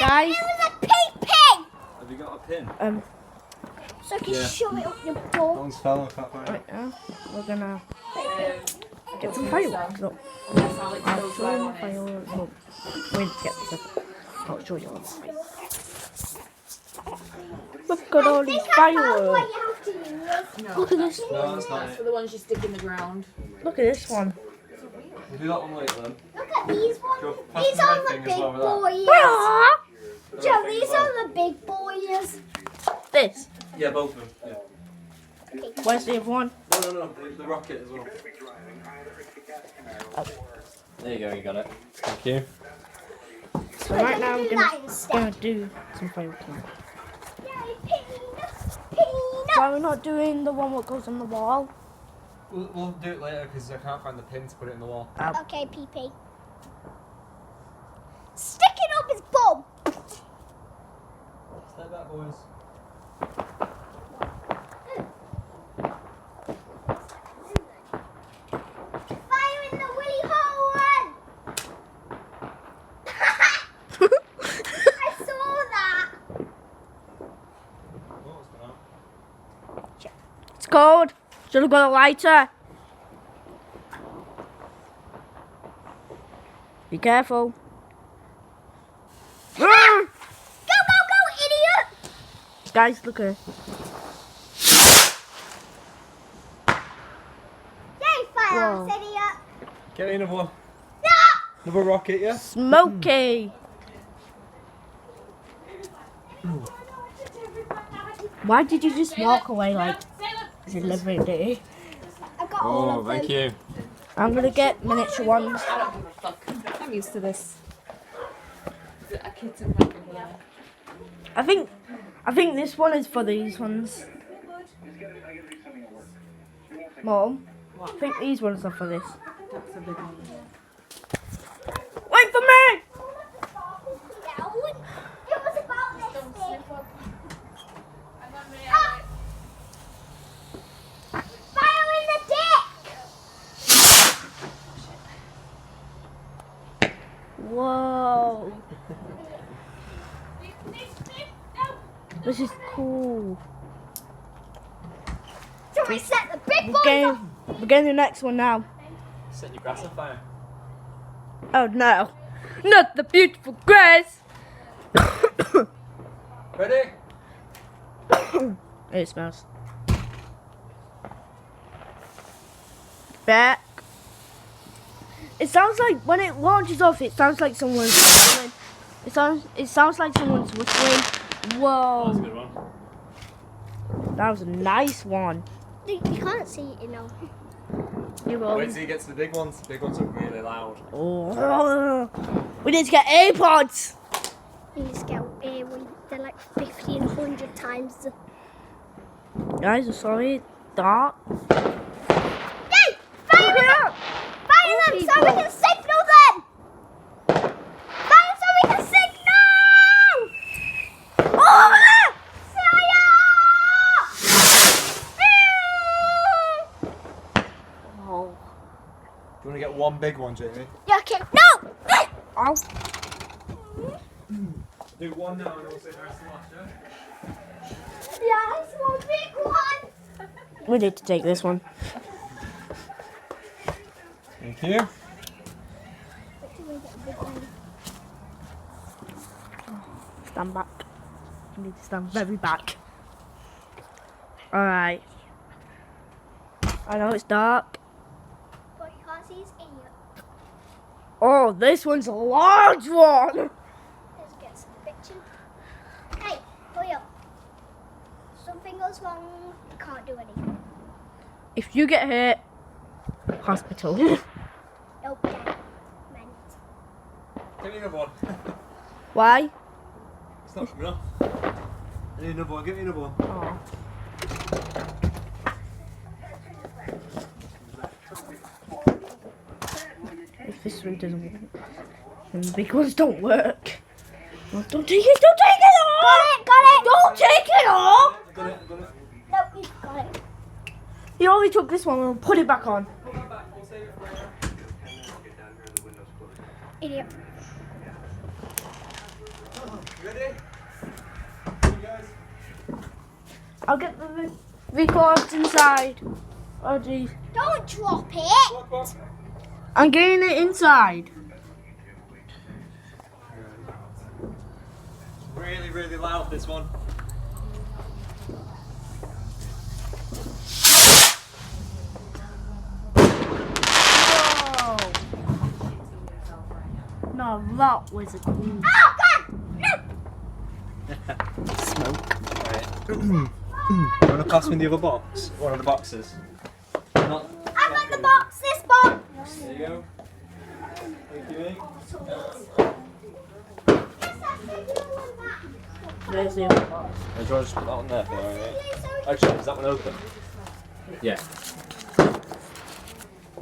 Guys. It was a pee-pee! Have you got a pin? So I can shove it up your bum. One's fell, I can't find it. Right now, we're gonna get some fireworks. Look, I'll show you the fireworks. Look, wait to get this up. I'll show you all. Look at all these fireworks. Look at this. No, that's not That's it. for the ones you stick in the ground. Look at this one. We'll do that one later then. Look at these ones. Go past These the are red the thing as big well with that. boys. Joe, these are the big boys. This. Yeah, both of them. Yeah. Where's the other one? No, the rocket as well. Oh. There you go, you got it. Thank you. So right now I'm do that instead. gonna do some fireworks. Yay, peanuts, peanuts. Why we're not doing the one that goes on the wall? We'll do it later because I can't find the pin to put it in the wall. Okay, pee-pee. Stick it up his bum. Stay back, boys. Fire in the willy hole. I saw that. Oh, what's going on? It's cold. Should have got a lighter. Be careful. Go, idiot. Guys, look at it. Yay, fire, Whoa. idiot. Get another one. No. Another rocket, yeah? Smoky. Why did you just walk away like it's a living day? I got all of them. you. I'm gonna get miniature ones. I don't give a fuck. I'm used to this. A kitten back in here. I think this one is for these ones. Mom, I think these ones are for this. That's a big one. Wait for me! It was about this thing. Fire in the dick! Whoa. This is cool. So we set the big boys off. We're getting the next one now. Set your grass on fire. Oh no. Not the beautiful grass. Ready? It smells. Back. It sounds like when it launches off, it sounds like someone's whistling. It sounds like someone's whistling. Whoa. That's a good one. That was a nice one. You can't see it, you know. You will. Wait till you get to the big ones. The big ones are really loud. Oh. We need to get AirPods. You just get they're like 50 and 100 times the... Guys, I'm sorry. Dark. Yay! Fire them! Fire them so we people. can signal them! Fire so we can signal! Oh! Fire! Oh. Do you want to get one big one, Jamie? Yeah, okay. No! Ow. Do one now and we'll say the rest of the last, yeah? Yes, one big one! We need to take this one. Thank you. Stand back. You need to stand very back. Alright. I know it's dark. But you can't see his ear. Oh, this one's a large one. Let's get some bitching. Hey, hurry up. Something goes wrong, you can't do anything. If you get hurt, hospital. Nope, dead. Meant. Give me another one. Why? It's not coming off. I need another one. Give me another one. Oh. If this one doesn't work, then the big ones don't work. Oh, don't take it! Don't take it off! Got it! Don't take it off! Got it, got it. Nope, you've got it. He only took this one and put it back on. Put that back, we'll save it for later. Idiot. ready? You guys? I'll get the records inside. Oh geez. Don't drop it. Walk, walk. I'm getting it inside. Really, really loud, this one. Whoa. No, that was a cool Oh, God. smoke. Right. You want to pass me the other box? One of the boxes? Not. I got the box. This box. There you go. Thank you, mate. There's the other box. Do you want to just put that one there for me, mate? Actually, is that one open? Yeah.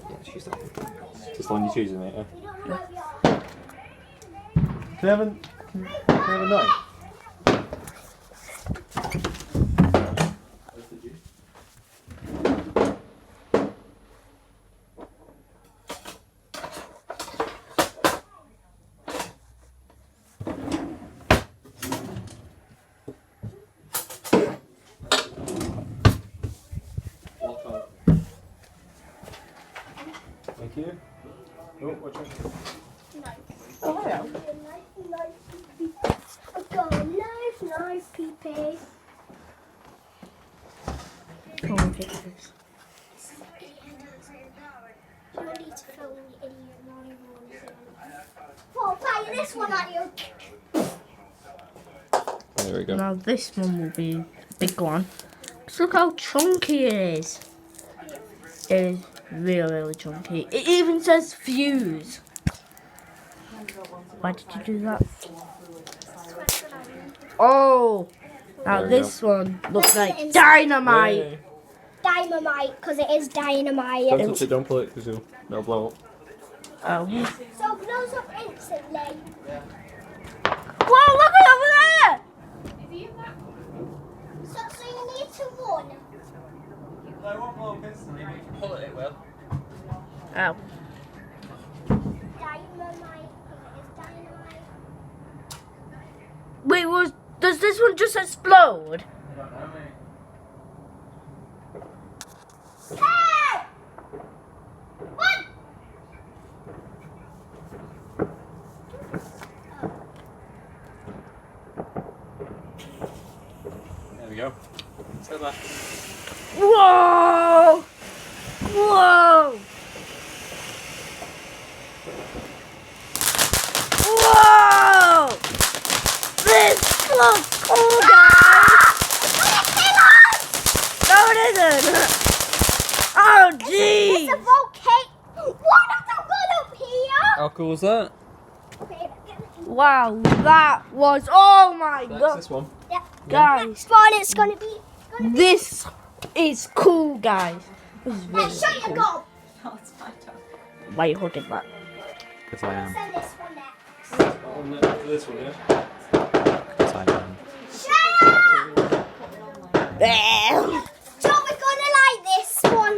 Yeah, choose that one. Just the one you're choosing, mate, yeah? Can I have a knife? Thank you. Oh, watch out. Oh, hello. I've got a knife, pee-pee. Come on, fix this. You need to film the idiot Bonfire, this one at you. There we go. Now this one will be a big one. Just look how chunky it is. It is really, really chunky. It even says fuse. Why did you do that? Oh! Now There we this one looks like Inside. dynamite. Yay. Dynamite, because it is dynamite. Don't touch it, don't pull it, because it'll blow up. Oh. So it blows up instantly. Whoa, look at over there! So you need to run. No, it won't blow up instantly, but if you pull it, it will. Oh. Dynamite, because it is dynamite. Wait, does this one just explode? I don't know, mate. Hey! One! There we go. Stay there. Whoa! Whoa! Whoa! This looks cool, guys! No, it isn't! Oh, gee! It's a volcano. What has it got up here? How cool was that? Okay, Wow, that was, oh my That's god! this one. yeah. Guys, Next one, it's gonna be. this is cool, guys. This is Hey, really shut your cool. gob. Oh, it's my turn. Why are you holding that? Because I am. Send this one next. After this one, yeah? Because I am. Shut up! So we're gonna like this one.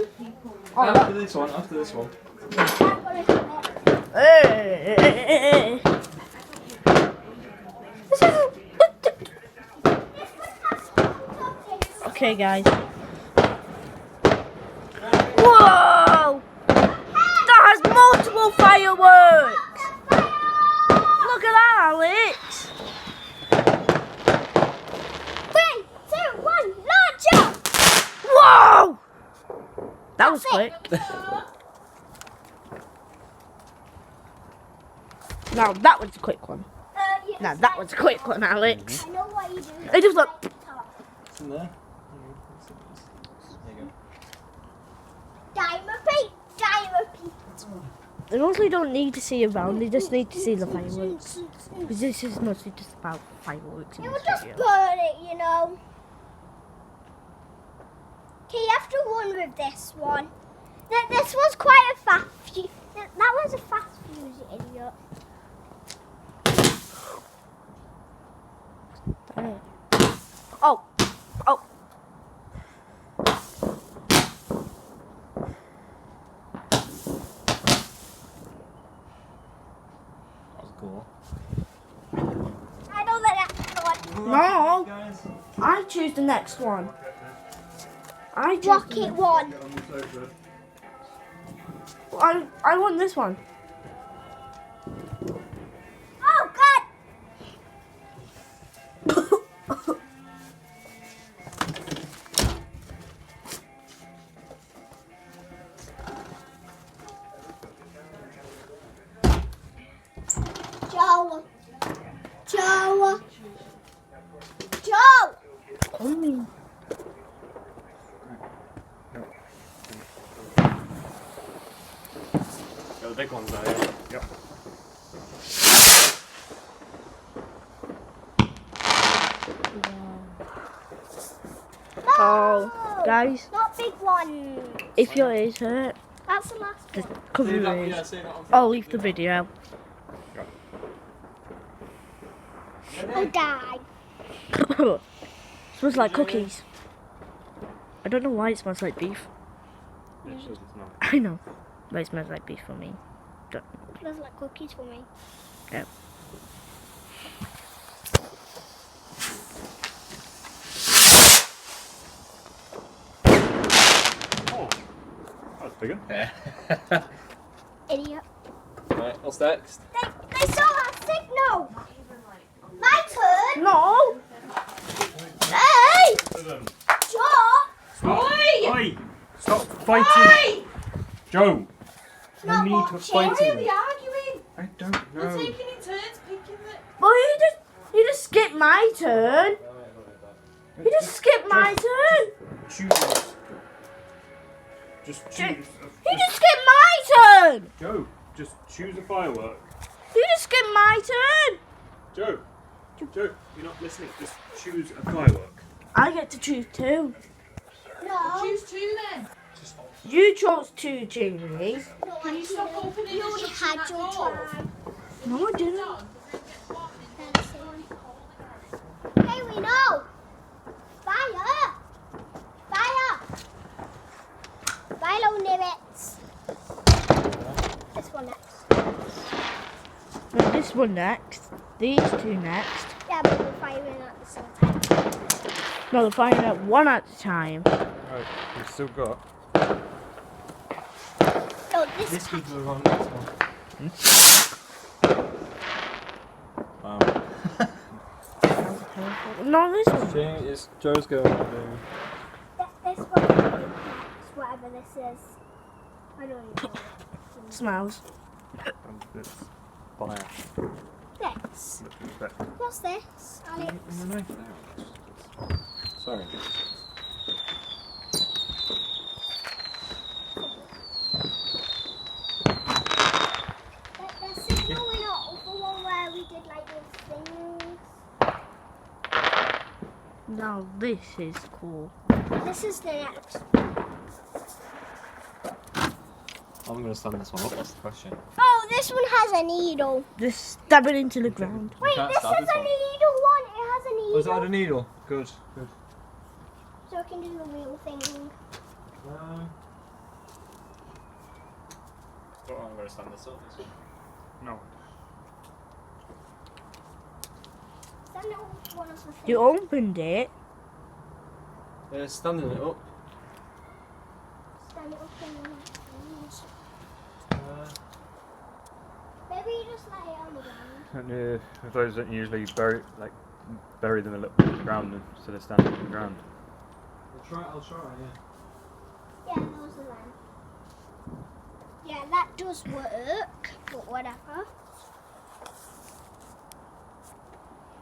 After this one, after this one. I'm gonna do it. Hey. Okay, guys. Whoa! That has multiple fireworks! Look at that, Alex! 3, 2, 1, launch up! Whoa! That was That's it. quick. Now that was a quick one. Now that was a quick one, Alex. I know what you do. I just look. It's in there. There you Diamond Pete, Diamond Pete. They mostly don't need to see around, they just need to see the fireworks. Because this is mostly just about fireworks in It this will just video. burn it, you know. Okay, you have to run with this one. This was quite a fast fuse. That was a fast fuse, you idiot. Oh, oh. That was cool. I don't let that. No. Guys. I choose the next one. I choose Rocket one. I want this one. Oh God! Joe. Joe. Joe. Coming. Yeah, the big ones there, yeah. Yep. Oh, guys, Not big one. if your ears hurt, That's the last just one. cover Save your that, ears. yeah, save that one. I'll leave the video. I'll die. Smells like cookies. I don't know why it smells like beef. It doesn't smell. I know, but it smells like beef for me. Smells like cookies for me. Yeah. Oh, that was bigger. Yeah. Idiot. Right, what's next? They saw our signal. My turn. No! Hey! Joe. Oi! Stop fighting! Joe! No Not need for watching. Why are fighting. they arguing? I don't They're know. taking in turns picking the. Well, you just skipped my turn. You just skipped my turn. Choose. Just choose. You just skipped my turn. Joe, just choose a firework. You just skipped my turn. Joe, you're not listening. Just choose a firework. I get to choose two. No. Choose two then. Just You chose two, Jamie. No, Can you stop opening You and already shutting had that your door? turn. No, I didn't. Hey, we know. Fire. Fire. Fire limits. This one next. No, this one next. These two next. Yeah, but we're firing at the same time. No, they're firing at one at a time. right. We've still got. No, this This could go wrong. Next one. Wow. No, this one. Jamie, it's Joe's going to do. This one. Whatever this is. I don't even know. Smells. It's fire. This. What's this? Alex? Sorry. They're signaling off the one where we did like those things. Now this is cool. This is the next. I'm going to stand this one up. That's the question. Oh, this one has a needle. Just stab it into the ground. Wait, can't this is stab a this one. needle one. It has a needle. Was that a needle? Good. So I can do the real thing. I'm going to stand this up. No. Stand it up one of the things. You opened it. Standing it up. Stand it up in the things. Maybe you just lay it on the ground. And with those that usually bury them a little bit in the ground instead of standing on the ground. I'll try, yeah. Yeah, those are them. Yeah, that does work, but whatever.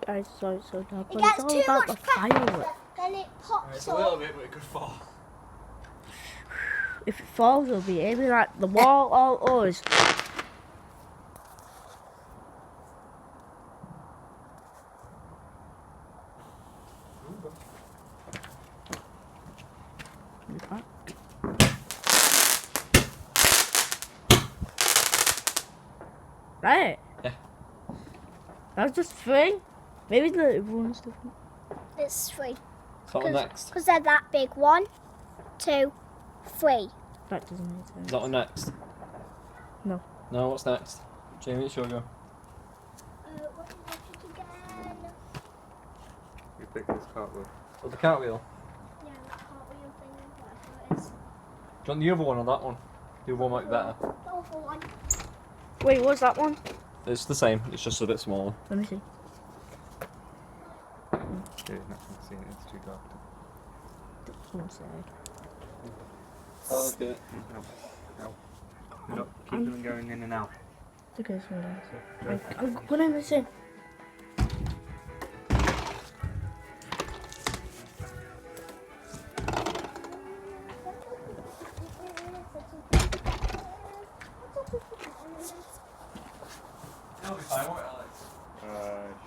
Guys, so dark. It But gets it's all too about much the pressure, firework. then it pops It's a little up. bit, but it could fall. If it falls, it'll be aiming at the wall or us. Right. Yeah. That was just three. Maybe the other one's different. It's 3. What's on next? Because they're that big. 1, 2, 3. That doesn't make sense. Is that on next? No. No, what's next? Jamie, it's your go. What is it again? pick this cartwheel. Oh, the cartwheel. Yeah, the cartwheel thing, whatever it is. Do you want the other one or that one? The other one might be better. The other one. Wait, what's that one? It's the same, it's just a bit smaller. Let me see. Yeah, you're not going to see it, it's too dark. One sec. Okay. No. Look, keep them going in and out. Look at this one, guys. I'm gonna miss it. It'll be fine, won't it, Alex?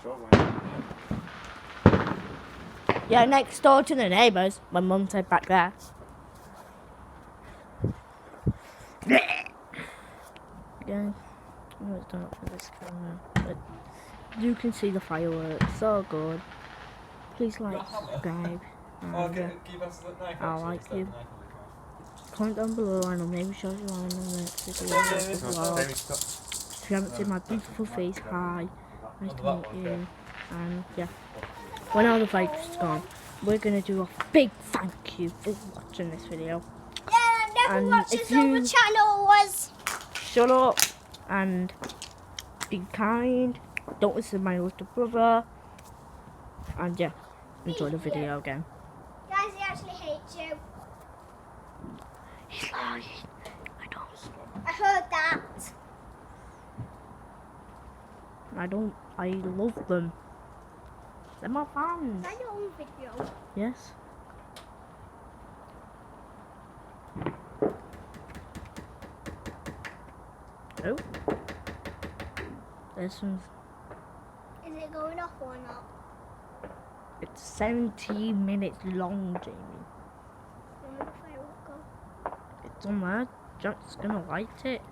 Short one. Yeah, next door to the neighbours. My mum said back there. Yeah, I know it's done up for this camera, but you can see the fireworks. So good. Please like, subscribe, and Okay, give us the knife. I like you. Comment down below and I'll maybe show you on the next video as well. Jamie, stop. If you haven't seen my beautiful face, hi. Nice to meet you. And yeah, when all the vibes is gone, we're gonna do a big thank you for watching this video. Yeah, I never And watched if this other you- channel was. Shut up and be kind. Don't listen to my little brother. And yeah, enjoy the video again. Guys, he actually hates you. He's lying. I I heard that. I love them. They're my fans. I know video. Yes. Oh. This one's, Is it going off or not? it's 17 minutes long, Jamie. I wonder if I will go. It's on there. Jack's gonna light it.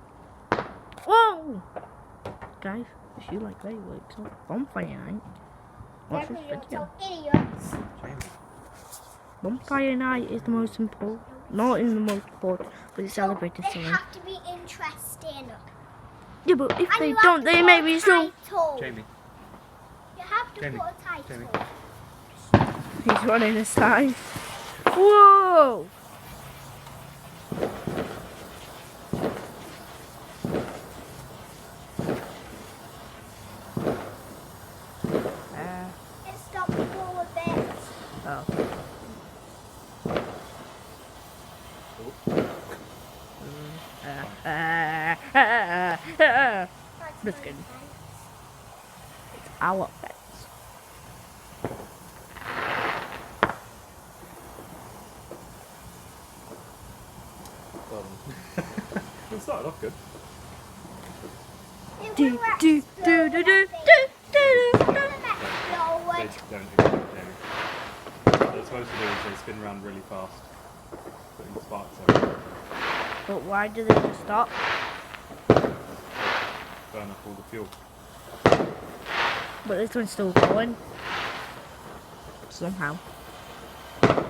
Whoa! Guys, if you like fireworks or bonfire night, watch this You're video. so idiots. Bonfire night is the most important, not in the most important, but it's celebrated They something. have to be interesting. Yeah, but if And they you have don't, to they put may a be so. title. Jamie. You have to Jamie, put a title. Jamie. He's running this time. Whoa! It stopped for a bit. Oh. That's good. It's our pets. It started off good. It Do will do do do do do do. Forward. They don't do that, Jamie. What they're supposed to do is they spin around really fast, putting sparks everywhere. But why do they just stop? Burn up all the fuel. But this one's still going. Somehow. Stop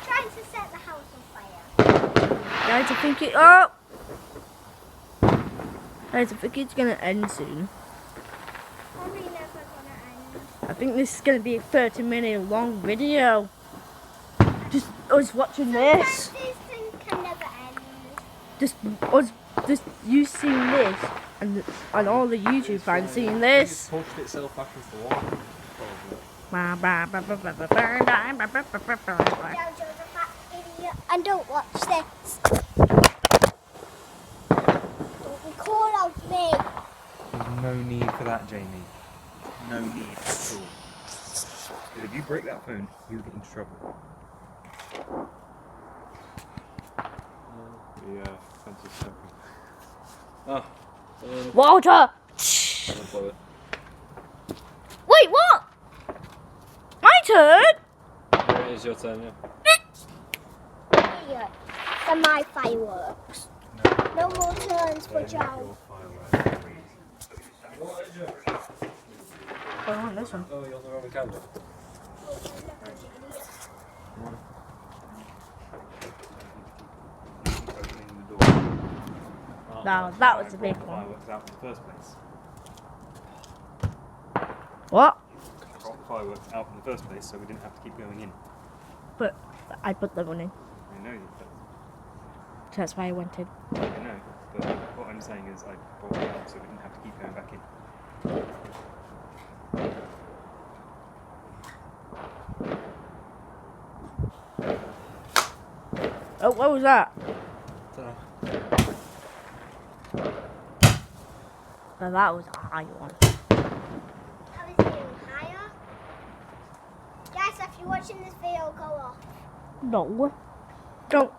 trying to set the house on fire. Guys, I think it. Oh! Guys, I think it's gonna end soon. Probably never gonna end. I think this is gonna be a 30-minute long video. Just us watching this. Sometimes these things can never end. Just us, just you seeing this, and all the YouTube fans seeing this. It's pushed itself back into the wall. Jojo, the fat idiot. And don't watch this. Don't call out me. There's no need for that, Jamie. No need at all. If you break that phone, you'll get into trouble. Yeah, fence is stuck. Ah. Walter. Unplug it. Wait, what? My turn. Yeah, it is your turn, yeah. Idiot. They're my fireworks. No more turns for Joe. I want this one. Oh, you're on the Roman candle. Opening the door. No, that was a big one. Fireworks out in the first place. What? fireworks out in the first place, so we didn't have to keep going in. But I put them on in. I know you, So that's why I went in. I know, but what I'm saying is I brought it out so we didn't have to keep going back in. Oh, what was that? Well, that was a high one. That was even higher. Guys, if you're watching this video, go off. No. Don't.